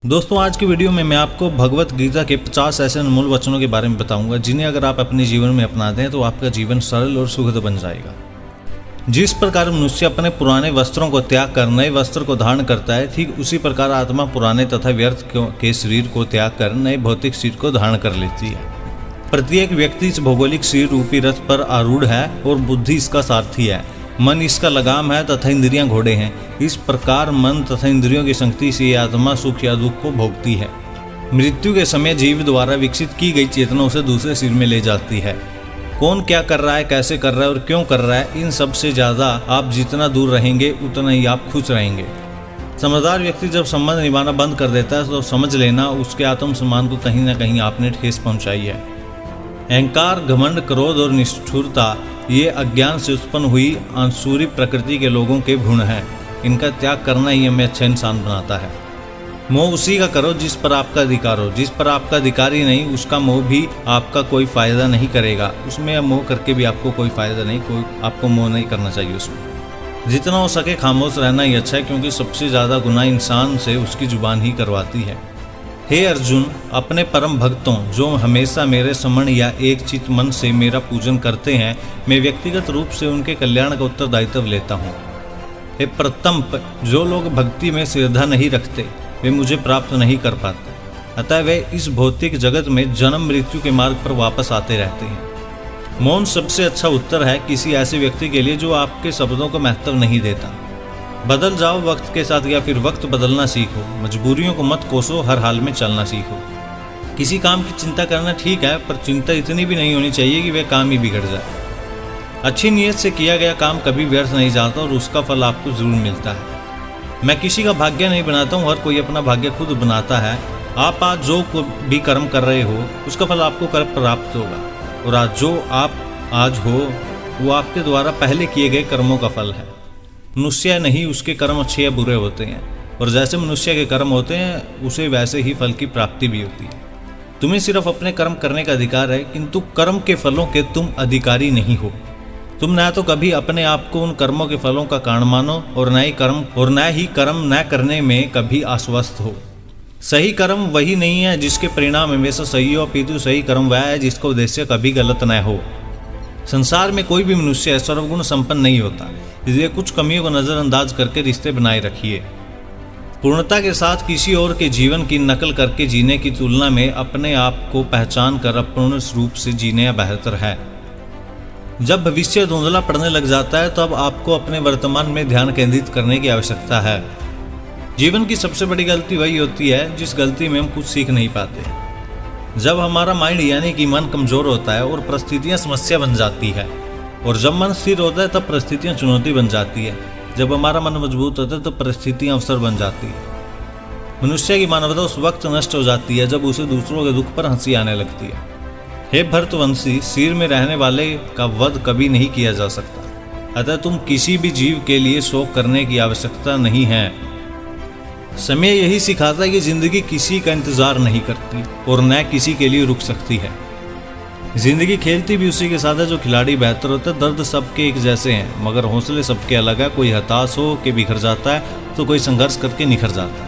दोस्तों आज की वीडियो में मैं आपको भगवत गीता के 50 ऐसे अनमोल वचनों के बारे में बताऊंगा जिन्हें अगर आप अपने जीवन में अपनाते हैं तो आपका जीवन सरल और सुखद बन जाएगा। जिस प्रकार मनुष्य अपने पुराने वस्त्रों को त्याग कर नए वस्त्र को धारण करता है, ठीक उसी प्रकार आत्मा पुराने तथा व्यर्थ के शरीर को त्याग कर नए भौतिक शरीर को धारण कर लेती है। प्रत्येक व्यक्ति इस भौगोलिक शरीर रूपी रथ पर आरूढ़ है और बुद्धि इसका सारथी है। मन इसका लगाम है तथा इंद्रियां घोड़े हैं। इस प्रकार मन तथा इंद्रियों की शक्ति से आत्मा सुख या दुख को भोगती है। मृत्यु के समय जीव द्वारा विकसित की गई चेतना उसे दूसरे शरीर में ले जाती है। कौन क्या कर रहा है, कैसे कर रहा है और क्यों कर रहा है, इन सब से ज़्यादा आप जितना दूर रहेंगे उतना ही आप खुश रहेंगे। समझदार व्यक्ति जब संबंध निभाना बंद कर देता है तो समझ लेना उसके आत्मसम्मान को कहीं ना कहीं आपने ठेस पहुंचाई है। अहंकार, घमंड, क्रोध और निष्ठुरता ये अज्ञान से उत्पन्न हुई आंसुरी प्रकृति के लोगों के गुण हैं। इनका त्याग करना ही हमें अच्छा इंसान बनाता है। मोह उसी का करो जिस पर आपका अधिकार हो। जिस पर आपका अधिकार ही नहीं उसका मोह भी आपका कोई फायदा नहीं करेगा। उसमें मोह करके भी आपको कोई फायदा नहीं, कोई आपको मोह नहीं करना चाहिए उसमें। जितना हो सके खामोश रहना ही अच्छा है, क्योंकि सबसे ज़्यादा गुनाह इंसान से उसकी जुबान ही करवाती है। हे अर्जुन, अपने परम भक्तों जो हमेशा मेरे समण या एक चित मन से मेरा पूजन करते हैं, मैं व्यक्तिगत रूप से उनके कल्याण का उत्तरदायित्व लेता हूँ। हे प्रतंप, जो लोग भक्ति में श्रद्धा नहीं रखते वे मुझे प्राप्त नहीं कर पाते, अतः वे इस भौतिक जगत में जन्म मृत्यु के मार्ग पर वापस आते रहते हैं। मौन सबसे अच्छा उत्तर है किसी ऐसे व्यक्ति के लिए जो आपके शब्दों को महत्व नहीं देता। बदल जाओ वक्त के साथ या फिर वक्त बदलना सीखो। मजबूरियों को मत कोसो, हर हाल में चलना सीखो। किसी काम की चिंता करना ठीक है, पर चिंता इतनी भी नहीं होनी चाहिए कि वह काम ही बिगड़ जाए। अच्छी नीयत से किया गया काम कभी व्यर्थ नहीं जाता और उसका फल आपको जरूर मिलता है। मैं किसी का भाग्य नहीं बनाता हूँ, हर कोई अपना भाग्य खुद बनाता है। आप आज जो भी कर्म कर रहे हो उसका फल आपको कर प्राप्त होगा, और आज जो आप आज हो वो आपके द्वारा पहले किए गए कर्मों का फल है। मनुष्य नहीं उसके कर्म अच्छे या बुरे होते हैं, और जैसे मनुष्य के कर्म होते हैं उसे वैसे ही फल की प्राप्ति भी होती है। तुम्हें सिर्फ अपने कर्म करने का अधिकार है, किंतु कर्म के फलों के तुम अधिकारी नहीं हो। तुम न तो कभी अपने आप को उन कर्मों के फलों का कारण मानो और न ही कर्म न करने में कभी आश्वस्त हो। सही कर्म वही नहीं है जिसके परिणाम हमेशा सही हो, अपितु सही कर्म वह है जिसका उद्देश्य कभी गलत न हो। संसार में कोई भी मनुष्य सर्वगुण संपन्न नहीं होता, इसलिए कुछ कमियों को नजरअंदाज करके रिश्ते बनाए रखिए। पूर्णता के साथ किसी और के जीवन की नकल करके जीने की तुलना में अपने आप को पहचान कर अपूर्ण रूप से जीने बेहतर है। जब भविष्य धुंधला पड़ने लग जाता है तब आपको अपने वर्तमान में ध्यान केंद्रित करने की आवश्यकता है। जीवन की सबसे बड़ी गलती वही होती है जिस गलती में हम कुछ सीख नहीं पाते। जब हमारा माइंड यानी कि मन कमजोर होता है और परिस्थितियां समस्या बन जाती है, और जब मन स्थिर होता है तब परिस्थितियां चुनौती बन जाती है। जब हमारा मन मजबूत होता है तो परिस्थितियां अवसर बन जाती है। मनुष्य की मानवता उस वक्त नष्ट हो जाती है जब उसे दूसरों के दुख पर हंसी आने लगती है। हे भरतवंशी, शरीर में रहने वाले का वध कभी नहीं किया जा सकता, अतः तुम किसी भी जीव के लिए शोक करने की आवश्यकता नहीं है। समय यही सिखाता है कि जिंदगी किसी का इंतजार नहीं करती और न किसी के लिए रुक सकती है। जिंदगी खेलती भी उसी के साथ है जो खिलाड़ी बेहतर होता है। दर्द सबके एक जैसे हैं, मगर हौसले सबके अलग है। कोई हताश हो के बिखर जाता है तो कोई संघर्ष करके निखर जाता है।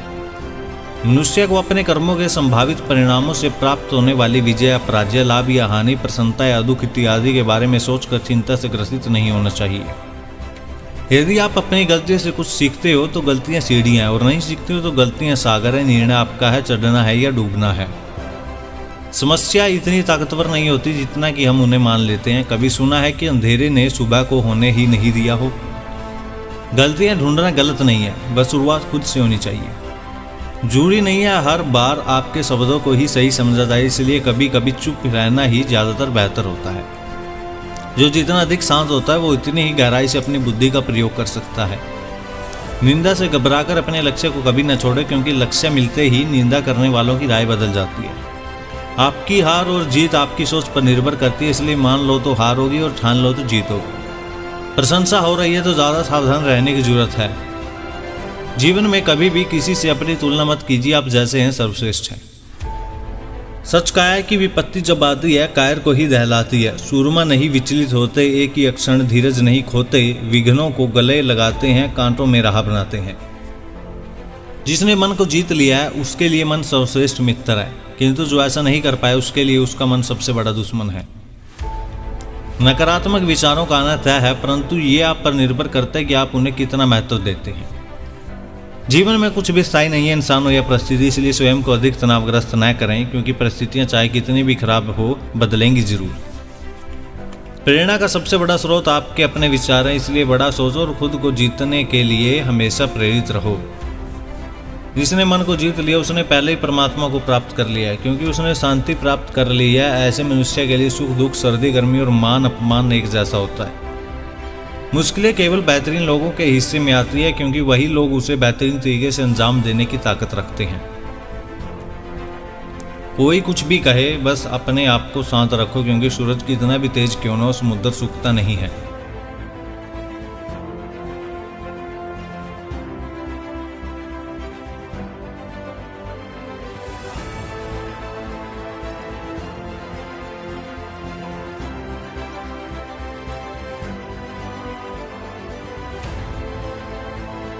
मनुष्य को अपने कर्मों के संभावित परिणामों से प्राप्त होने वाली विजय, पराजय, लाभ या हानि, प्रसन्नता या दुख इत्यादि के बारे में सोचकर चिंता से ग्रसित नहीं होना चाहिए। यदि आप अपनी गलतियों से कुछ सीखते हो तो गलतियां सीढ़ियां हैं, और नहीं सीखते हो तो गलतियां सागर है। निर्णय आपका है, चढ़ना है या डूबना है। समस्या इतनी ताकतवर नहीं होती जितना कि हम उन्हें मान लेते हैं। कभी सुना है कि अंधेरे ने सुबह को होने ही नहीं दिया हो। गलतियां ढूंढना गलत नहीं है, बस शुरुआत खुद से होनी चाहिए। जरूरी नहीं है हर बार आपके शब्दों को ही सही समझा जाए, इसलिए कभी कभी चुप रहना ही ज़्यादातर बेहतर होता है। जो जितना अधिक शांत होता है वो इतनी ही गहराई से अपनी बुद्धि का प्रयोग कर सकता है। निंदा से घबराकर अपने लक्ष्य को कभी न छोड़े, क्योंकि लक्ष्य मिलते ही निंदा करने वालों की राय बदल जाती है। आपकी हार और जीत आपकी सोच पर निर्भर करती है, इसलिए मान लो तो हार होगी और ठान लो तो जीत होगी। प्रशंसा हो रही है तो ज़्यादा सावधान रहने की जरूरत है। जीवन में कभी भी किसी से अपनी तुलना मत कीजिए, आप जैसे हैं सर्वश्रेष्ठ हैं। सच काया की विपत्ति जब आती है कायर को ही दहलाती है। सूरमा नहीं विचलित होते, एक ही क्षण धीरज नहीं खोते, विघ्नों को गले लगाते हैं, कांटों में राह बनाते हैं। जिसने मन को जीत लिया है उसके लिए मन सर्वश्रेष्ठ मित्र है, किंतु जो ऐसा नहीं कर पाया उसके लिए उसका मन सबसे बड़ा दुश्मन है। नकारात्मक विचारों का आना तय है, परंतु ये आप पर निर्भर करता है कि आप उन्हें कितना महत्व देते हैं। जीवन में कुछ भी स्थायी नहीं है, इंसान हो या परिस्थिति, इसलिए स्वयं को अधिक तनावग्रस्त न करें, क्योंकि परिस्थितियां चाहे कितनी भी खराब हो बदलेंगी जरूर। प्रेरणा का सबसे बड़ा स्रोत आपके अपने विचार हैं, इसलिए बड़ा सोचो और खुद को जीतने के लिए हमेशा प्रेरित रहो। जिसने मन को जीत लिया उसने पहले ही परमात्मा को प्राप्त कर लिया है, क्योंकि उसने शांति प्राप्त कर ली है। ऐसे मनुष्य के लिए सुख दुख, सर्दी गर्मी और मान अपमान एक जैसा होता है। मुश्किलें केवल बेहतरीन लोगों के हिस्से में आती है, क्योंकि वही लोग उसे बेहतरीन तरीके से अंजाम देने की ताकत रखते हैं। कोई कुछ भी कहे, बस अपने आप को शांत रखो, क्योंकि सूरज कितना भी तेज क्यों ना हो, समुद्र सूखता नहीं है।